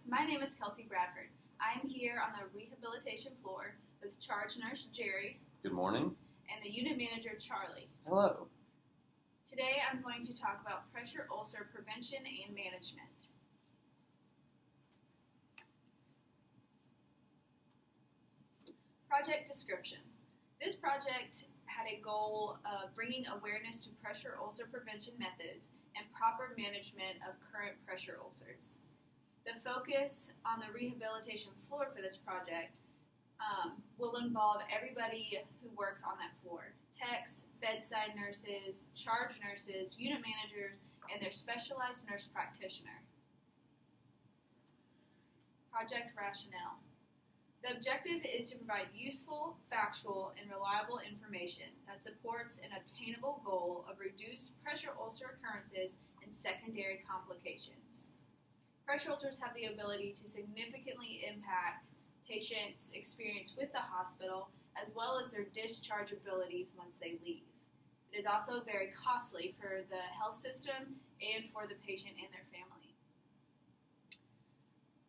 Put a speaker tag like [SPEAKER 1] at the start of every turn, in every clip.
[SPEAKER 1] my name is Kelsey Bradford. I am here on the rehabilitation floor with charge nurse Jerry
[SPEAKER 2] Good morning.
[SPEAKER 1] and the unit manager Charlie.
[SPEAKER 2] Hello.
[SPEAKER 1] Today I'm going to talk about pressure ulcer prevention and management. Project description. This project had a goal of bringing awareness to pressure ulcer prevention methods and proper management of current pressure ulcers. The focus on the rehabilitation floor for this project will involve everybody who works on that floor. Techs, bedside nurses, charge nurses, unit managers, and their specialized nurse practitioner. Project rationale. The objective is to provide useful, factual, and reliable information that supports an obtainable goal of reduced pressure ulcer occurrences and secondary complications. Pressure ulcers have the ability to significantly impact patients' experience with the hospital as well as their discharge abilities once they leave. It is also very costly for the health system and for the patient and their family.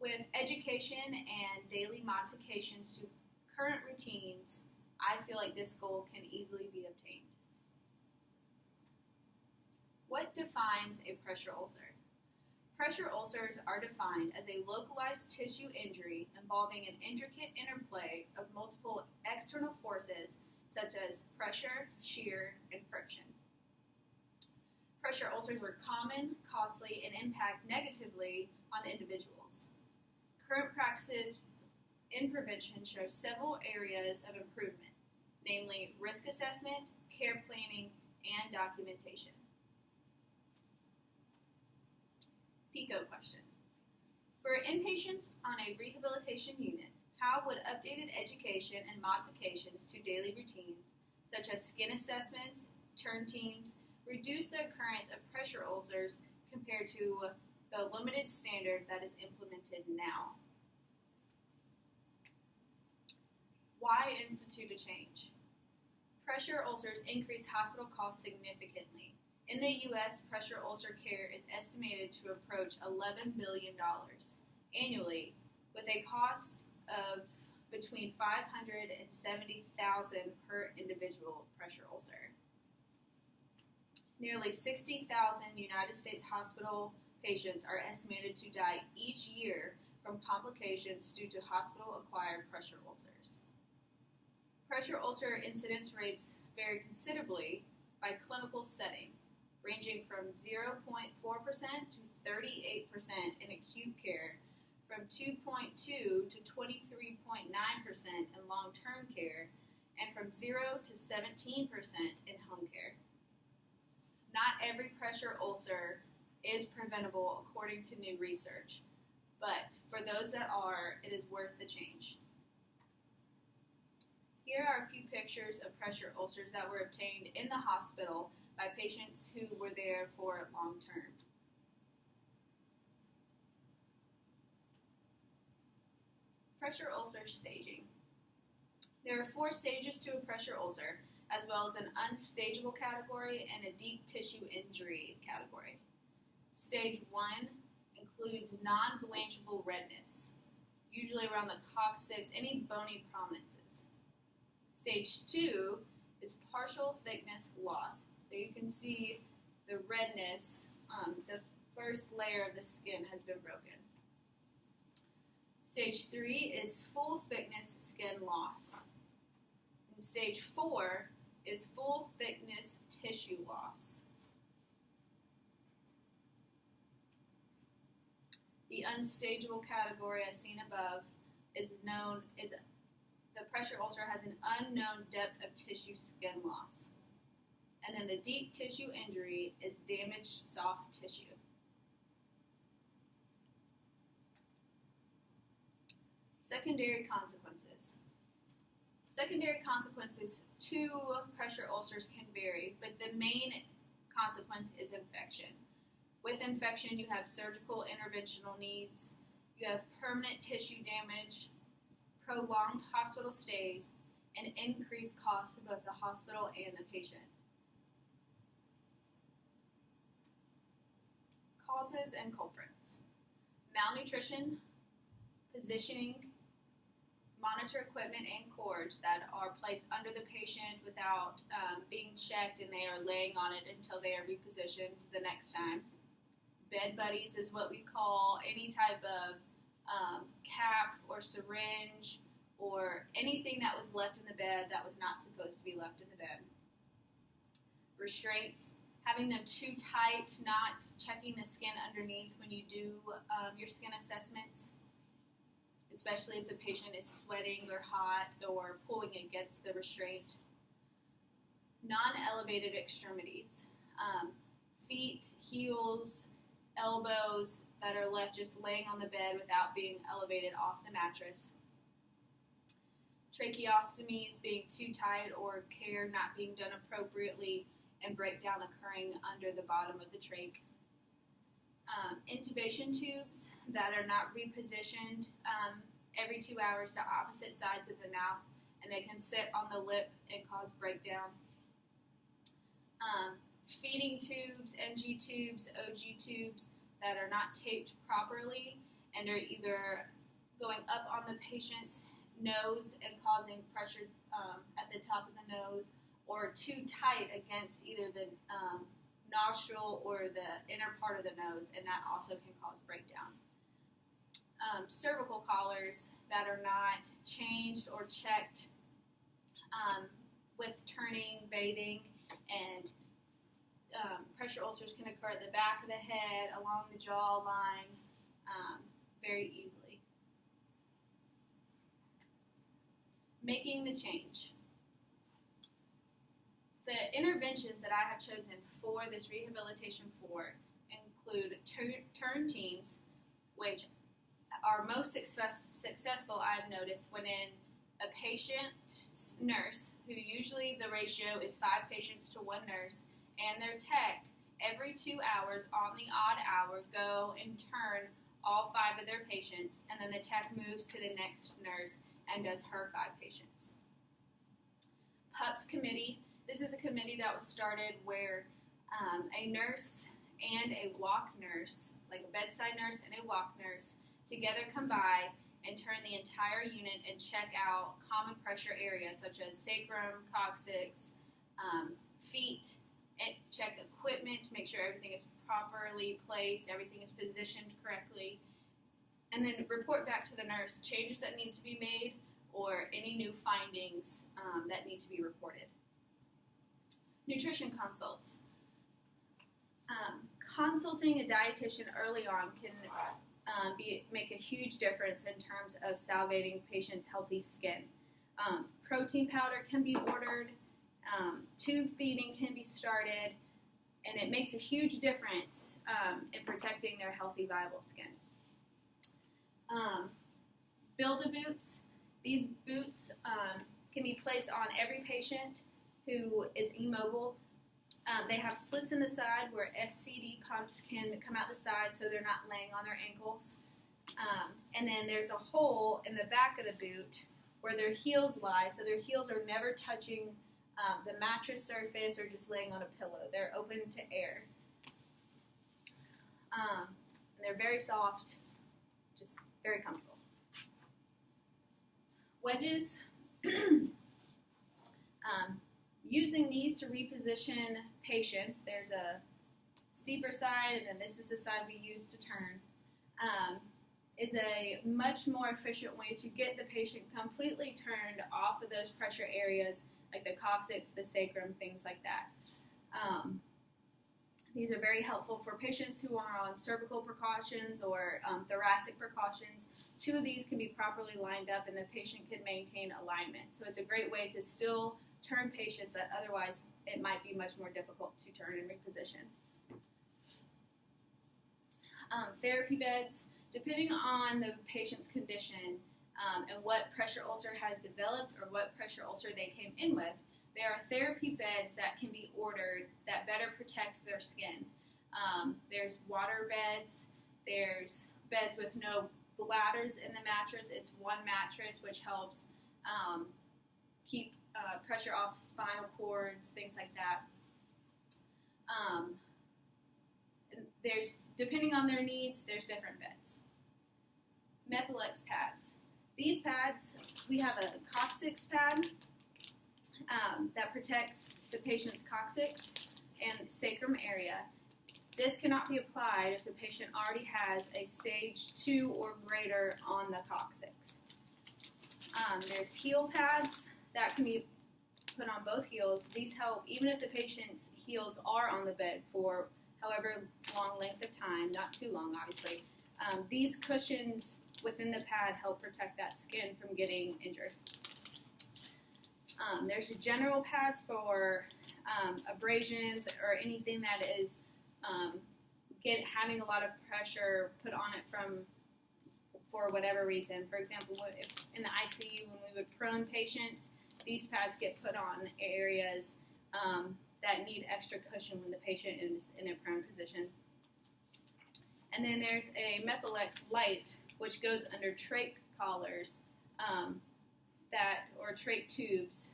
[SPEAKER 1] With education and daily modifications to current routines, I feel like this goal can easily be obtained. What defines a pressure ulcer? Pressure ulcers are defined as a localized tissue injury involving an intricate interplay of multiple external forces such as pressure, shear, and friction. Pressure ulcers are common, costly, and impact negatively on individuals. Current practices in prevention show several areas of improvement, namely risk assessment, care planning, and documentation. PICO question. For inpatients on a rehabilitation unit, how would updated education and modifications to daily routines, such as skin assessments, turn teams, reduce the occurrence of pressure ulcers compared to the limited standard that is implemented now? Why institute a change? Pressure ulcers increase hospital costs significantly. In the U.S., pressure ulcer care is estimated to approach $11 billion annually, with a cost of between $500,000 and $70,000 per individual pressure ulcer. Nearly 60,000 United States hospital patients are estimated to die each year from complications due to hospital-acquired pressure ulcers. Pressure ulcer incidence rates vary considerably by clinical setting, ranging from 0.4% to 38% in acute care, from 2.2 to 23.9% in long-term care, and from 0 to 17% in home care. Not every pressure ulcer is preventable according to new research, but for those that are, it is worth the change. Here are a few pictures of pressure ulcers that were obtained in the hospital by patients who were there for long term. Pressure ulcer staging. There are 4 stages to a pressure ulcer, as well as an unstageable category and a deep tissue injury category. Stage 1 includes non-blanchable redness, usually around the coccyx, any bony prominences. Stage 2 is partial thickness loss. So you can see the redness, the first layer of the skin has been broken. Stage 3 is full thickness skin loss. And stage 4 is full thickness tissue loss. The unstageable category, as seen above, the pressure ulcer has an unknown depth of tissue skin loss. And then the deep tissue injury is damaged soft tissue. Secondary consequences. Secondary consequences to pressure ulcers can vary, but the main consequence is infection. With infection, you have surgical interventional needs, you have permanent tissue damage, prolonged hospital stays, and increased costs to both the hospital and the patient. Causes and culprits. Malnutrition, positioning, monitor equipment and cords that are placed under the patient without being checked, and they are laying on it until they are repositioned the next time. Bed buddies is what we call any type of cap or syringe or anything that was left in the bed that was not supposed to be left in the bed. Restraints, having them too tight, not checking the skin underneath when you do your skin assessments, especially if the patient is sweating or hot or pulling against the restraint. Non-elevated extremities, feet, heels, elbows that are left just laying on the bed without being elevated off the mattress. Tracheostomies being too tight or care not being done appropriately and breakdown occurring under the bottom of the trach. Intubation tubes that are not repositioned every 2 hours to opposite sides of the mouth, and they can sit on the lip and cause breakdown. Feeding tubes, NG tubes, OG tubes that are not taped properly and are either going up on the patient's nose and causing pressure at the top of the nose, or too tight against either the nostril or the inner part of the nose, and that also can cause breakdown. Cervical collars that are not changed or checked with turning, bathing, and pressure ulcers can occur at the back of the head, along the jawline, very easily. Making the change. The interventions that I have chosen for this rehabilitation floor include turn teams, which are most successful, I've noticed, when in a patient nurse, who usually the ratio is 5 patients to 1 nurse, and their tech, every 2 hours on the odd hour, go and turn all 5 of their patients, and then the tech moves to the next nurse and does her 5 patients. PUPS committee. This is a committee that was started where a nurse and a walk nurse, like a bedside nurse and a walk nurse, together come by and turn the entire unit and check out common pressure areas such as sacrum, coccyx, feet, and check equipment to make sure everything is properly placed, everything is positioned correctly, and then report back to the nurse changes that need to be made or any new findings that need to be reported. Nutrition consults. Consulting a dietitian early on can make a huge difference in terms of salvating patients' healthy skin. Protein powder can be ordered, tube feeding can be started, and it makes a huge difference in protecting their healthy, viable skin. Build-A-Boots. These boots can be placed on every patient who is immobile. They have slits in the side where SCD pumps can come out the side so they're not laying on their ankles. And then there's a hole in the back of the boot where their heels lie, so their heels are never touching the mattress surface or just laying on a pillow. They're open to air. And they're very soft, just very comfortable. Wedges. Using these to reposition patients, there's a steeper side, and then this is the side we use to turn, is a much more efficient way to get the patient completely turned off of those pressure areas like the coccyx, the sacrum, things like that. These are very helpful for patients who are on cervical precautions or thoracic precautions. 2 of these can be properly lined up and the patient can maintain alignment. So it's a great way to still turn patients that otherwise it might be much more difficult to turn and reposition. Therapy beds, depending on the patient's condition and what pressure ulcer has developed or what pressure ulcer they came in with, there are therapy beds that can be ordered that better protect their skin. There's water beds, there's beds with no bladders in the mattress. It's one mattress, which helps keep pressure off spinal cords, things like that. There's, depending on their needs, there's different beds. Mepilex pads. These pads, we have a coccyx pad that protects the patient's coccyx and sacrum area. This cannot be applied if the patient already has a stage 2 or greater on the coccyx. There's heel pads that can be put on both heels. These help even if the patient's heels are on the bed for however long length of time, not too long obviously. These cushions within the pad help protect that skin from getting injured. There's general pads for abrasions or anything that is having a lot of pressure put on it for whatever reason. For example, if in the ICU when we would prone patients, these pads get put on areas that need extra cushion when the patient is in a prone position. And then there's a Mepilex Light, which goes under trach collars or trach tubes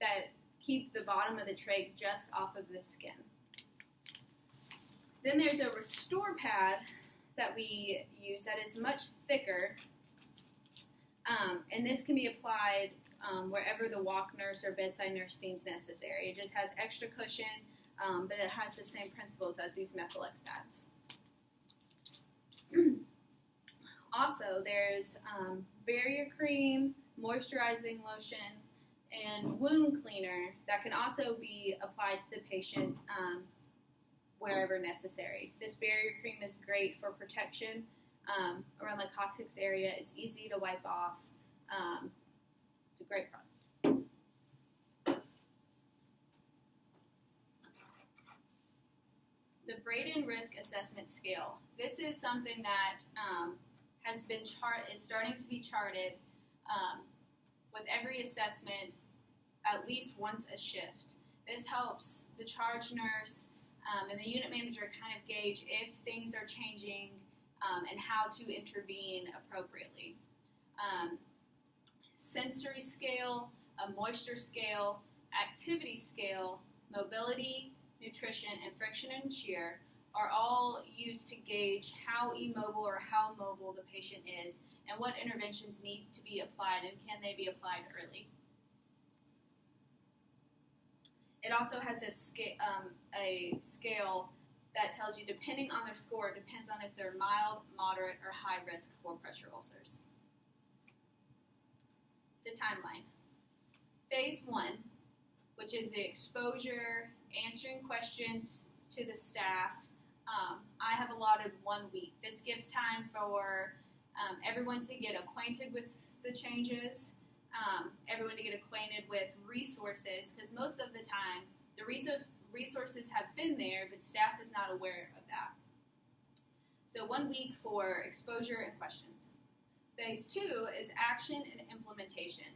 [SPEAKER 1] that keep the bottom of the trach just off of the skin. Then there's a Restore pad that we use that is much thicker, and this can be applied wherever the walk nurse or bedside nurse deems necessary. It just has extra cushion, but it has the same principles as these Mepilex pads. Also, there's barrier cream, moisturizing lotion, and wound cleaner that can also be applied to the patient wherever necessary. This barrier cream is great for protection around the coccyx area. It's easy to wipe off. It's a great product. The Braden Risk Assessment Scale. This is something that is starting to be charted with every assessment at least once a shift. This helps the charge nurse and the unit manager kind of gauge if things are changing and how to intervene appropriately. Sensory scale, a moisture scale, activity scale, mobility, nutrition, and friction and shear are all used to gauge how immobile or how mobile the patient is and what interventions need to be applied and can they be applied early. It also has a scale that tells you, depending on their score, it depends on if they're mild, moderate, or high risk for pressure ulcers. The timeline. Phase 1, which is the exposure, answering questions to the staff. I have allotted 1 week. This gives time for everyone to get acquainted with the changes, everyone to get acquainted with resources, because most of the time the resources have been there, but staff is not aware of that. So 1 week for exposure and questions. Phase 2 is action and implementation.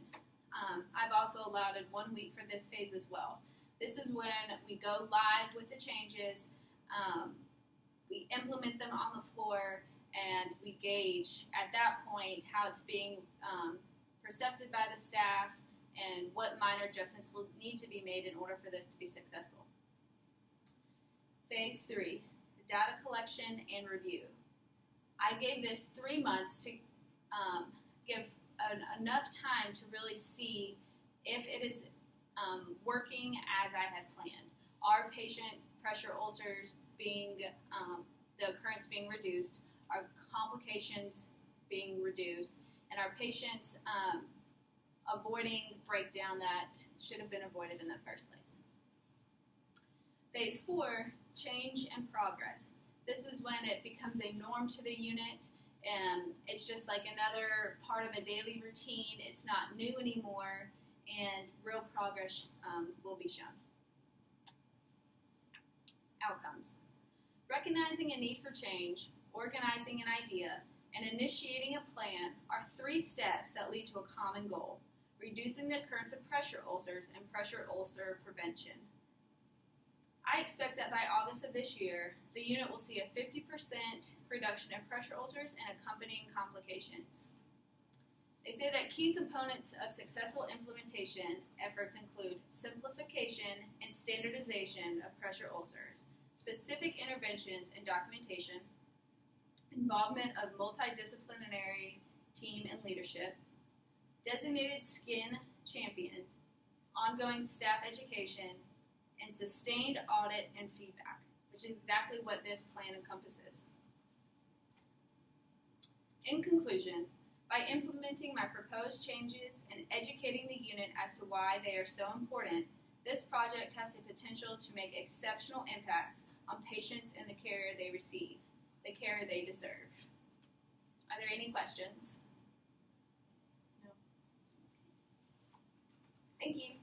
[SPEAKER 1] I've also allotted 1 week for this phase as well. This is when we go live with the changes, we implement them on the floor, and we gauge at that point how it's being perceived by the staff and what minor adjustments need to be made in order for this to be successful. Phase 3, data collection and review. I gave this 3 months to give enough time to really see if it is working as I had planned. Are patient pressure ulcers being, the occurrence being reduced? Are complications being reduced? And are patients avoiding breakdown that should have been avoided in the first place? Phase 4, change and progress. This is when it becomes a norm to the unit, and it's just like another part of a daily routine. It's not new anymore, and real progress will be shown. Outcomes. Recognizing a need for change, organizing an idea, and initiating a plan are 3 steps that lead to a common goal: reducing the occurrence of pressure ulcers and pressure ulcer prevention. I expect that by August of this year, the unit will see a 50% reduction in pressure ulcers and accompanying complications. They say that key components of successful implementation efforts include simplification and standardization of pressure ulcers, specific interventions and documentation, involvement of multidisciplinary team and leadership, designated skin champions, ongoing staff education, and sustained audit and feedback, which is exactly what this plan encompasses. In conclusion, by implementing my proposed changes and educating the unit as to why they are so important, this project has the potential to make exceptional impacts on patients and the care they receive, the care they deserve. Are there any questions? No. Thank you.